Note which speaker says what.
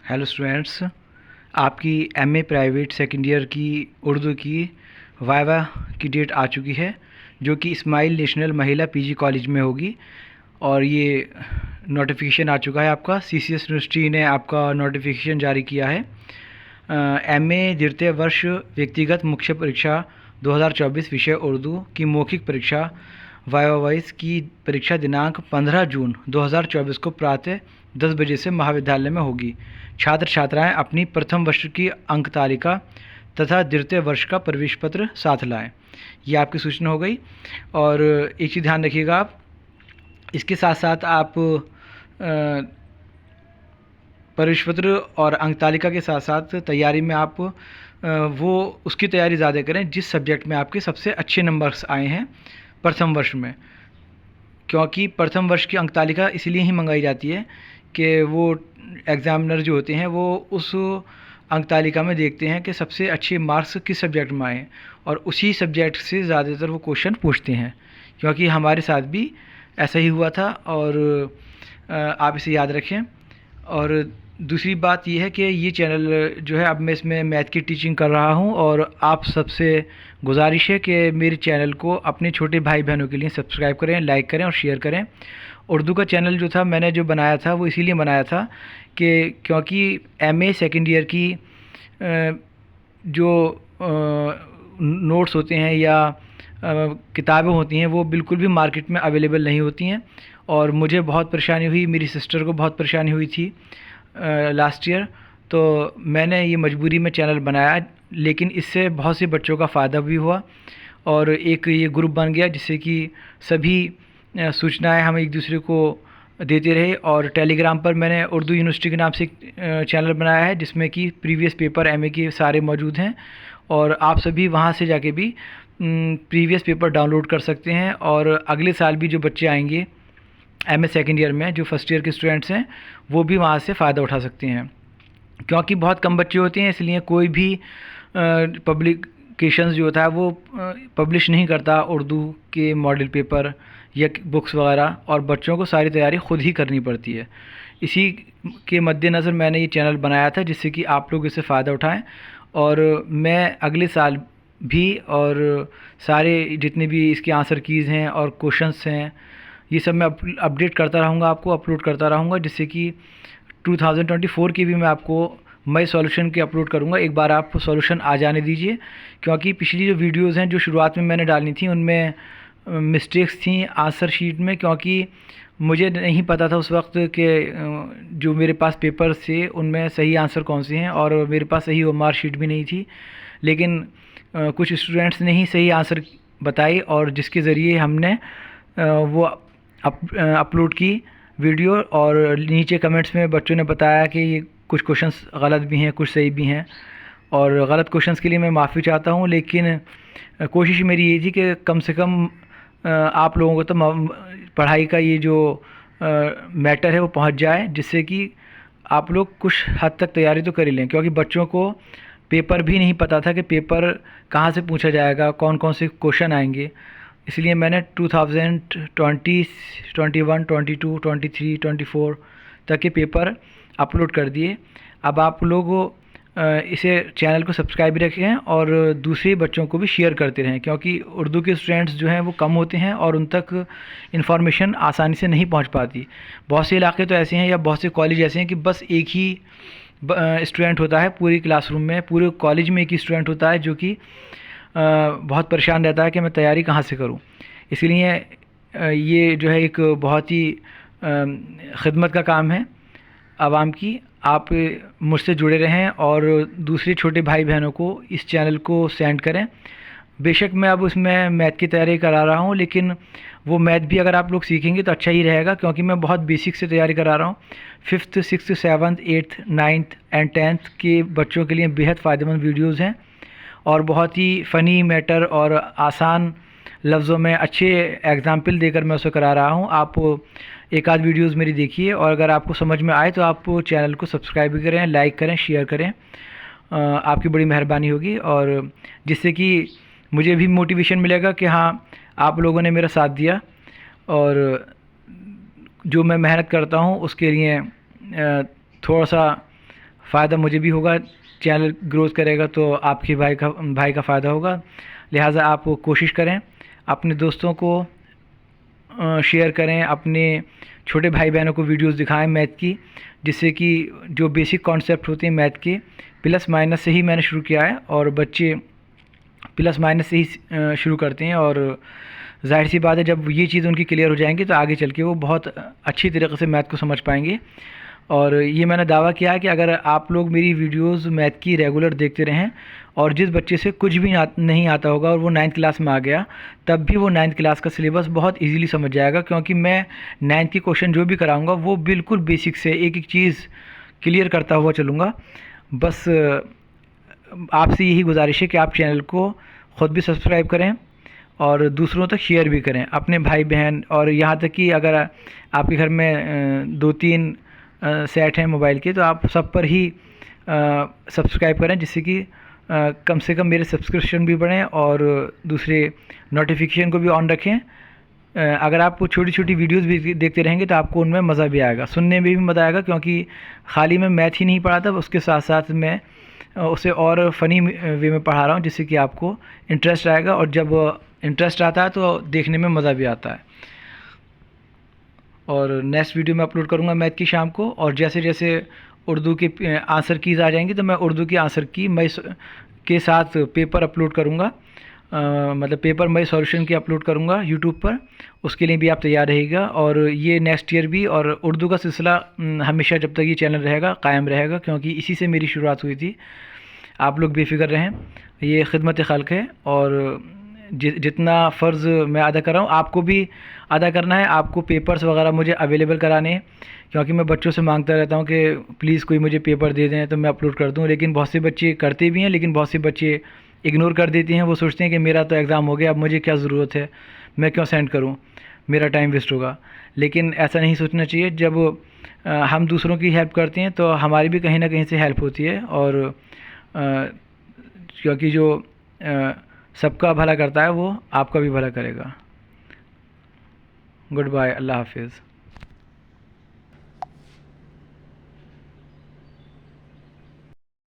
Speaker 1: Hello students, आपकी MA private second year की उर्दू की वाइवा की डेट आ चुकी है, जो कि इस्माइल नेशनल महिला पीजी कॉलेज में होगी। और ये नोटिफिकेशन आ चुका है, आपका सीसीएस यूनिवर्सिटी ने आपका नोटिफिकेशन जारी किया है। एमए द्वितीय वर्ष व्यक्तिगत मुख्य परीक्षा 2024 विषय उर्दू की मौखिक परीक्षा वाइवा वाइज की परीक्षा दिनांक 15 जून 2024 को प्रातः 10 बजे से महाविद्यालय में होगी। छात्र छात्राएं अपनी प्रथम वर्ष की अंक तालिका तथा द्वितीय वर्ष का प्रवेश पत्र साथ लाएं। ये आपकी सूचना हो गई। और एक चीज़ ध्यान रखिएगा, आप इसके साथ साथ आप प्रवेश पत्र और अंक तालिका के साथ साथ तैयारी में आप वो उसकी तैयारी ज़्यादा करें जिस सब्जेक्ट में आपके सबसे अच्छे नंबर्स आए हैं प्रथम वर्ष में। क्योंकि प्रथम वर्ष की अंक तालिका इसलिए ही मंगाई जाती है कि वो एग्ज़ामिनर जो होते हैं वो उस अंक तालिका में देखते हैं कि सबसे अच्छे मार्क्स किस सब्जेक्ट में आए और उसी सब्जेक्ट से ज़्यादातर वो क्वेश्चन पूछते हैं। क्योंकि हमारे साथ भी ऐसा ही हुआ था, और आप इसे याद रखें। और दूसरी बात यह है कि ये चैनल जो है, अब मैं इसमें मैथ की टीचिंग कर रहा हूँ, और आप सबसे गुजारिश है कि मेरे चैनल को अपने छोटे भाई बहनों के लिए सब्सक्राइब करें, लाइक करें और शेयर करें। उर्दू का चैनल जो था, मैंने जो बनाया था वो इसीलिए बनाया था कि क्योंकि एमए सेकेंड ईयर की जो नोट्स होते हैं या किताबें होती हैं वो बिल्कुल भी मार्केट में अवेलेबल नहीं होती हैं। और मुझे बहुत परेशानी हुई, मेरी सिस्टर को बहुत परेशानी हुई थी लास्ट ईयर। तो मैंने ये मजबूरी में चैनल बनाया, लेकिन इससे बहुत से बच्चों का फ़ायदा भी हुआ और एक ये ग्रुप बन गया जिससे कि सभी सूचनाएं हम एक दूसरे को देते रहे। और टेलीग्राम पर मैंने उर्दू यूनिवर्सिटी के नाम से एक चैनल बनाया है जिसमें कि प्रीवियस पेपर एमए के सारे मौजूद हैं, और आप सभी वहां से जाके भी प्रीवियस पेपर डाउनलोड कर सकते हैं। और अगले साल भी जो बच्चे आएंगे एमए सेकेंड ईयर में, जो फर्स्ट ईयर के स्टूडेंट्स हैं, वो भी वहाँ से फ़ायदा उठा सकते हैं। क्योंकि बहुत कम बच्चे होते हैं, इसलिए कोई भी पब्लिकेशंस जो होता है वो पब्लिश नहीं करता उर्दू के मॉडल पेपर या बुक्स वगैरह, और बच्चों को सारी तैयारी ख़ुद ही करनी पड़ती है। इसी के मद्देनज़र मैंने ये चैनल बनाया था जिससे कि आप लोग इससे फ़ायदा उठाएं। और मैं अगले साल भी और सारे जितने भी इसके आंसर कीज़ हैं और क्वेश्चंस हैं, ये सब मैं अपडेट करता रहूँगा, आपको अपलोड करता रहूँगा, जिससे कि 2024 की भी मैं आपको मई सॉल्यूशन के अपलोड करूँगा। एक बार आप सॉल्यूशन आ जाने दीजिए, क्योंकि पिछली जो वीडियोज़ हैं जो शुरुआत में मैंने डालनी थी उनमें मिस्टेक्स थी आंसर शीट में, क्योंकि मुझे नहीं पता था उस वक्त कि जो मेरे पास पेपर्स थे उनमें सही आंसर कौन से हैं, और मेरे पास सही ओएमआर शीट भी नहीं थी। लेकिन कुछ स्टूडेंट्स ने ही सही आंसर बताई, और जिसके ज़रिए हमने वो अपलोड की वीडियो। और नीचे कमेंट्स में बच्चों ने बताया कि ये कुछ क्वेश्चंस गलत भी हैं, कुछ सही भी हैं, और गलत क्वेश्चंस के लिए मैं माफ़ी चाहता हूँ। लेकिन कोशिश मेरी ये थी कि कम से कम आप लोगों को तो पढ़ाई का ये जो मैटर है वो पहुँच जाए, जिससे कि आप लोग कुछ हद तक तैयारी तो कर ही लें। क्योंकि बच्चों को पेपर भी नहीं पता था कि पेपर कहाँ से पूछा जाएगा, कौन कौन से क्वेश्चन आएंगे। इसलिए मैंने 2020, 21, 22, 23, 24 तक के पेपर अपलोड कर दिए। अब आप लोग इसे चैनल को सब्सक्राइब भी रखें और दूसरे बच्चों को भी शेयर करते रहें, क्योंकि उर्दू के स्टूडेंट्स जो हैं वो कम होते हैं और उन तक इन्फॉर्मेशन आसानी से नहीं पहुंच पाती। बहुत से इलाके तो ऐसे हैं या बहुत से कॉलेज ऐसे हैं कि बस एक ही स्टूडेंट होता है पूरी क्लासरूम में, पूरे कॉलेज में एक ही स्टूडेंट होता है, जो कि बहुत परेशान रहता है कि मैं तैयारी कहाँ से करूँ। इसलिए ये जो है एक बहुत ही खिदमत का काम है आवाम की। आप मुझसे जुड़े रहें और दूसरे छोटे भाई बहनों को इस चैनल को सेंड करें। बेशक मैं अब उसमें मैथ की तैयारी करा रहा हूँ, लेकिन वो मैथ भी अगर आप लोग सीखेंगे तो अच्छा ही रहेगा, क्योंकि मैं बहुत बेसिक से तैयारी करा रहा हूँ। 5th, 6th, 7th, 8th, 9th and 10th के बच्चों के लिए बेहद फ़ायदेमंद वीडियोज़ हैं, और बहुत ही फ़नी मैटर और आसान लफ्ज़ों में अच्छे एग्ज़ाम्पल देकर मैं उसे करा रहा हूँ। आप एक आध वीडियोज़ मेरी देखिए, और अगर आपको समझ में आए तो आप चैनल को सब्सक्राइब भी करें, लाइक करें, शेयर करें। आपकी बड़ी मेहरबानी होगी, और जिससे कि मुझे भी मोटिवेशन मिलेगा कि हाँ, आप लोगों ने मेरा साथ दिया, और जो मैं मेहनत करता हूँ उसके लिए थोड़ा सा फ़ायदा मुझे भी होगा, चैनल ग्रोथ करेगा तो आपके भाई का फ़ायदा होगा। लिहाजा आप कोशिश करें, अपने दोस्तों को शेयर करें, अपने छोटे भाई बहनों को वीडियोस दिखाएं मैथ की, जिससे कि जो बेसिक कॉन्सेप्ट होते हैं मैथ के, प्लस माइनस से ही मैंने शुरू किया है और बच्चे प्लस माइनस से ही शुरू करते हैं। और जाहिर सी बात है, जब ये चीज़ उनकी क्लियर हो जाएंगी तो आगे चल के वो बहुत अच्छी तरीके से मैथ को समझ पाएंगे। और ये मैंने दावा किया है कि अगर आप लोग मेरी वीडियोस मैथ की रेगुलर देखते रहें और जिस बच्चे से कुछ भी नहीं आता होगा और वो 9th क्लास में आ गया, तब भी वो 9th क्लास का सिलेबस बहुत इजीली समझ जाएगा, क्योंकि मैं 9th की क्वेश्चन जो भी कराऊंगा वो बिल्कुल बेसिक से एक एक चीज़ क्लियर करता हुआ चलूँगा। बस आपसे यही गुजारिश है कि आप चैनल को ख़ुद भी सब्सक्राइब करें और दूसरों तक शेयर भी करें, अपने भाई बहन, और यहाँ तक कि अगर आपके घर में 2-3 सेट हैं मोबाइल के, तो आप सब पर ही सब्सक्राइब करें, जिससे कि कम से कम मेरे सब्सक्रिप्शन भी बढ़ें और दूसरे नोटिफिकेशन को भी ऑन रखें। अगर आप छोटी छोटी वीडियोस भी देखते रहेंगे तो आपको उनमें मज़ा भी आएगा, सुनने में भी मज़ा आएगा, क्योंकि खाली मैं मैथ ही नहीं पढ़ाता, उसके साथ साथ मैं उसे और फ़नी वे में पढ़ा रहा हूँ, जिससे कि आपको इंटरेस्ट आएगा, और जब इंटरेस्ट आता है तो देखने में मज़ा भी आता है। और नेक्स्ट वीडियो मैं अपलोड करूँगा मैथ की शाम को, और जैसे जैसे उर्दू के आंसर कीज़ आ जाएंगी तो मैं उर्दू की आंसर की मैं के साथ पेपर अपलोड करूँगा, मतलब पेपर मैं सॉल्यूशन की अपलोड करूँगा यूट्यूब पर। उसके लिए भी आप तैयार रहिएगा, और ये नेक्स्ट ईयर भी, और उर्दू का सिलसिला हमेशा जब तक ये चैनल रहेगा कायम रहेगा, क्योंकि इसी से मेरी शुरुआत हुई थी। आप लोग बेफिक्र रहें, ये खिदमत खल्क़ है, और जितना फ़र्ज़ मैं अदा कर रहा हूँ आपको भी अदा करना है। आपको पेपर्स वगैरह मुझे अवेलेबल कराने हैं, क्योंकि मैं बच्चों से मांगता रहता हूँ कि प्लीज़ कोई मुझे पेपर दे दें तो मैं अपलोड कर दूँ, लेकिन बहुत से बच्चे करते भी हैं, लेकिन बहुत से बच्चे इग्नोर कर देते हैं। वो सोचते हैं कि मेरा तो एग्ज़ाम हो गया, अब मुझे क्या ज़रूरत है, मैं क्यों सेंड करूँ, मेरा टाइम वेस्ट होगा। लेकिन ऐसा नहीं सोचना चाहिए। जब हम दूसरों की हेल्प करते हैं तो हमारी भी कहीं ना कहीं से हेल्प होती है, और क्योंकि जो सबका भला करता है वो आपका भी भला करेगा। गुड बाय, अल्लाह हाफिज़।